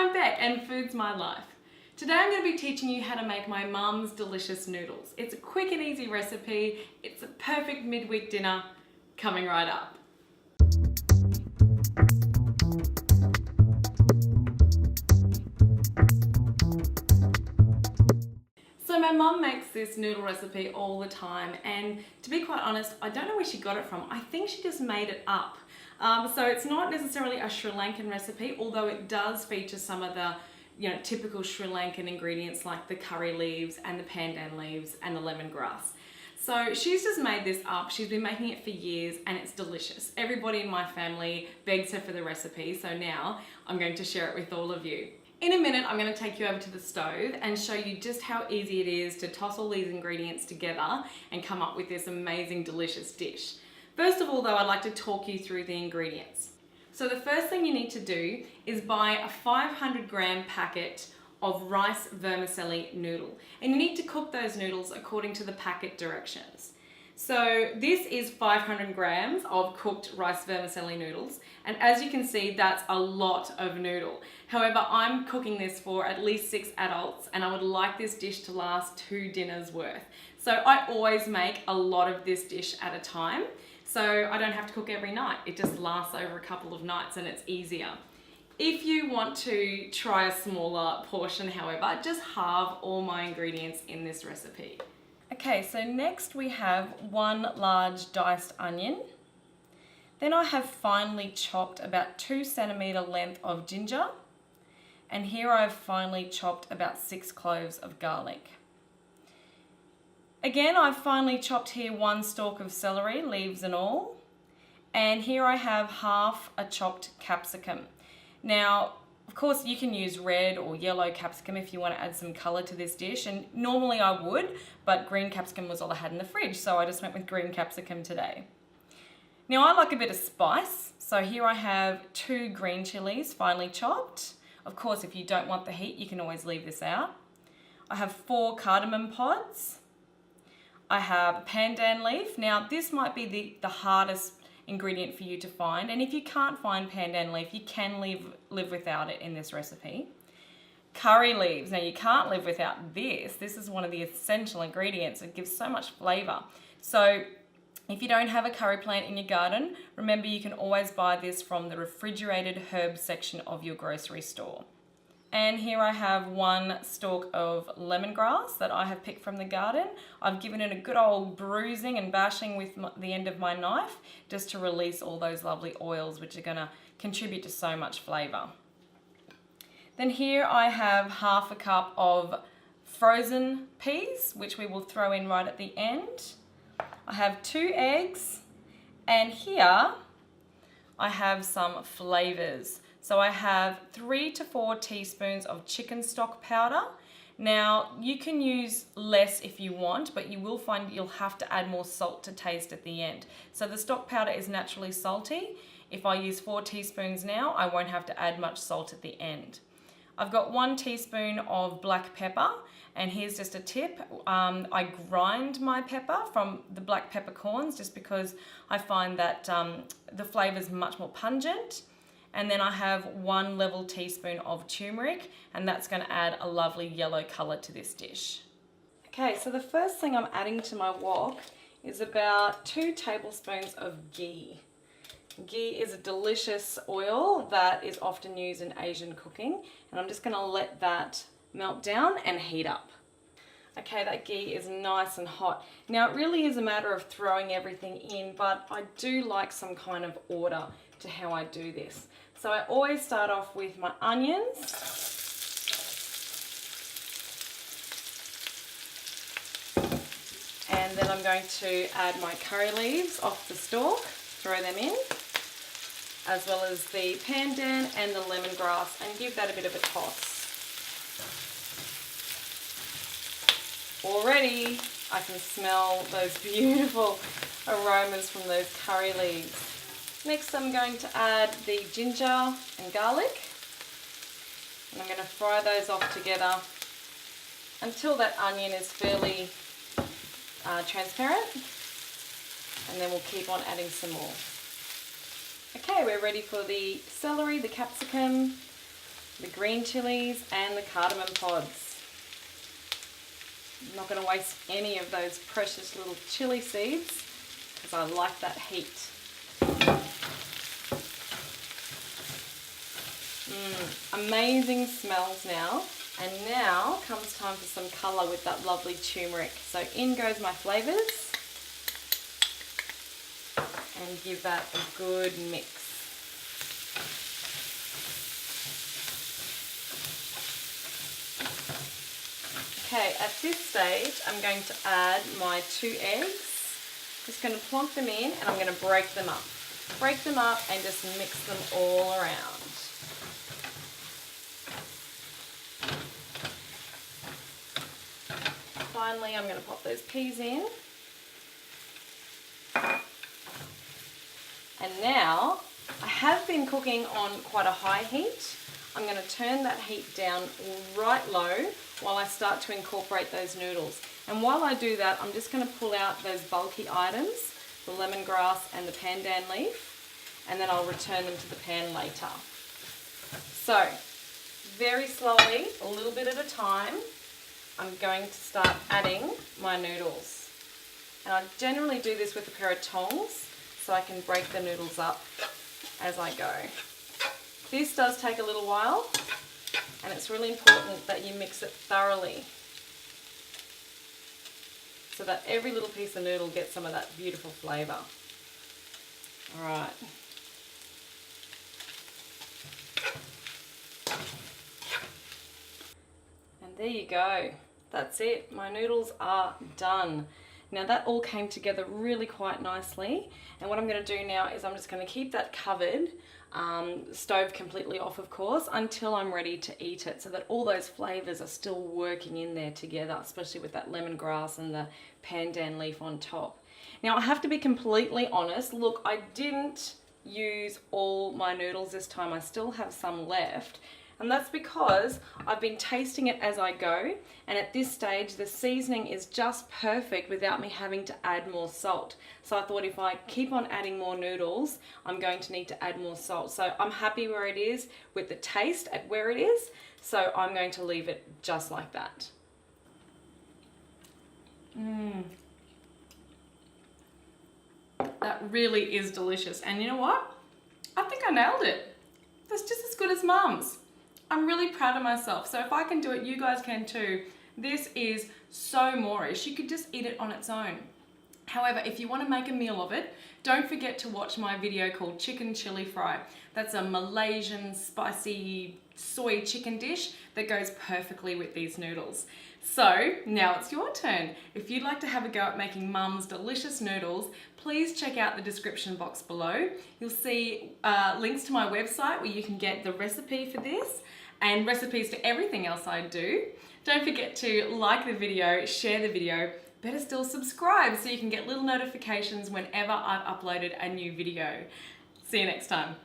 I'm Beck and Food's My Life. Today I'm going to be teaching you how to make my mum's delicious noodles. It's a quick and easy recipe. It's a perfect midweek dinner coming right up. So my mum makes this noodle recipe all the time, and to be quite honest, I don't know where she got it from. I think she just made it up. So it's not necessarily a Sri Lankan recipe, although it does feature some of the typical Sri Lankan ingredients like the curry leaves and the pandan leaves and the lemongrass. So she's just made this up. She's been making it for years and it's delicious. Everybody in my family begs her for the recipe, so now I'm going to share it with all of you. In a minute, I'm going to take you over to the stove and show you just how easy it is to toss all these ingredients together and come up with this amazing, delicious dish. First of all, though, I'd like to talk you through the ingredients. So the first thing you need to do is buy a 500-gram packet of rice vermicelli noodle. And you need to cook those noodles according to the packet directions. So this is 500 grams of cooked rice vermicelli noodles. And as you can see, that's a lot of noodle. However, I'm cooking this for at least 6 adults and I would like this dish to last 2 dinners worth. So I always make a lot of this dish at a time. So I don't have to cook every night. It just lasts over a couple of nights and it's easier. If you want to try a smaller portion, however, just halve all my ingredients in this recipe. Okay, so next we have 1 large diced onion. Then I have finely chopped about 2 centimeter length of ginger. And here I've finely chopped about 6 cloves of garlic. Again, I've finely chopped here 1 stalk of celery, leaves and all. And here I have half a chopped capsicum. Now, of course, you can use red or yellow capsicum if you want to add some colour to this dish. And normally I would, but green capsicum was all I had in the fridge, so I just went with green capsicum today. Now, I like a bit of spice. So here I have 2 green chilies, finely chopped. Of course, if you don't want the heat, you can always leave this out. I have 4 cardamom pods. I have a pandan leaf. Now this might be the hardest ingredient for you to find, and if you can't find pandan leaf, you can live without it in this recipe. Curry leaves. Now you can't live without this. This is one of the essential ingredients. It gives so much flavour. So if you don't have a curry plant in your garden, remember you can always buy this from the refrigerated herbs section of your grocery store. And here I have 1 stalk of lemongrass that I have picked from the garden. I've given it a good old bruising and bashing with the end of my knife just to release all those lovely oils which are going to contribute to so much flavour. Then here I have half a cup of frozen peas, which we will throw in right at the end. I have 2 eggs, and here I have some flavours. So I have 3 to 4 teaspoons of chicken stock powder. Now you can use less if you want, but you will find you'll have to add more salt to taste at the end. So the stock powder is naturally salty. If I use 4 teaspoons now, I won't have to add much salt at the end. I've got 1 teaspoon of black pepper, and here's just a tip. I grind my pepper from the black peppercorns just because I find that the flavour is much more pungent. And then I have 1 level teaspoon of turmeric, and that's going to add a lovely yellow colour to this dish. Okay, so the first thing I'm adding to my wok is about 2 tablespoons of ghee. Ghee is a delicious oil that is often used in Asian cooking, and I'm just going to let that melt down and heat up. Okay, that ghee is nice and hot. Now it really is a matter of throwing everything in, but I do like some kind of order to how I do this. So I always start off with my onions. And then I'm going to add my curry leaves off the stalk, throw them in, as well as the pandan and the lemongrass, and give that a bit of a toss. Already I can smell those beautiful aromas from those curry leaves. Next I'm going to add the ginger and garlic, and I'm going to fry those off together until that onion is fairly transparent, and then we'll keep on adding some more. Okay, we're ready for the celery, the capsicum, the green chilies and the cardamom pods. I'm not going to waste any of those precious little chili seeds because I like that heat. Amazing smells now. And now comes time for some colour with that lovely turmeric. So in goes my flavours. And give that a good mix. Okay, at this stage I'm going to add my 2 eggs. Just going to plonk them in and I'm going to break them up. Break them up and just mix them all around. Finally, I'm going to pop those peas in. And now, I have been cooking on quite a high heat. I'm going to turn that heat down right low while I start to incorporate those noodles. And while I do that, I'm just going to pull out those bulky items, the lemongrass and the pandan leaf, and then I'll return them to the pan later. So, very slowly, a little bit at a time, I'm going to start adding my noodles. And I generally do this with a pair of tongs so I can break the noodles up as I go. This does take a little while and it's really important that you mix it thoroughly so that every little piece of noodle gets some of that beautiful flavour. Alright. And there you go. That's it. My noodles are done. Now that all came together really quite nicely, and what I'm going to do now is I'm just going to keep that covered, stove completely off of course, until I'm ready to eat it so that all those flavours are still working in there together, especially with that lemongrass and the pandan leaf on top. Now I have to be completely honest, look, I didn't use all my noodles this time, I still have some left. And that's because I've been tasting it as I go, and at this stage the seasoning is just perfect without me having to add more salt. So I thought if I keep on adding more noodles, I'm going to need to add more salt. So I'm happy where it is with the taste at where it is, so I'm going to leave it just like that. That really is delicious, and you know what? I think I nailed it. That's just as good as Mum's. I'm really proud of myself, so if I can do it, you guys can too. This is so Moorish, you could just eat it on its own. However, if you want to make a meal of it, don't forget to watch my video called Chicken Chili Fry. That's a Malaysian spicy soy chicken dish that goes perfectly with these noodles. So now it's your turn. If you'd like to have a go at making Mum's delicious noodles, please check out the description box below. You'll see links to my website where you can get the recipe for this and recipes to everything else I do. Don't forget to like the video, share the video, better still subscribe so you can get little notifications whenever I've uploaded a new video. See you next time.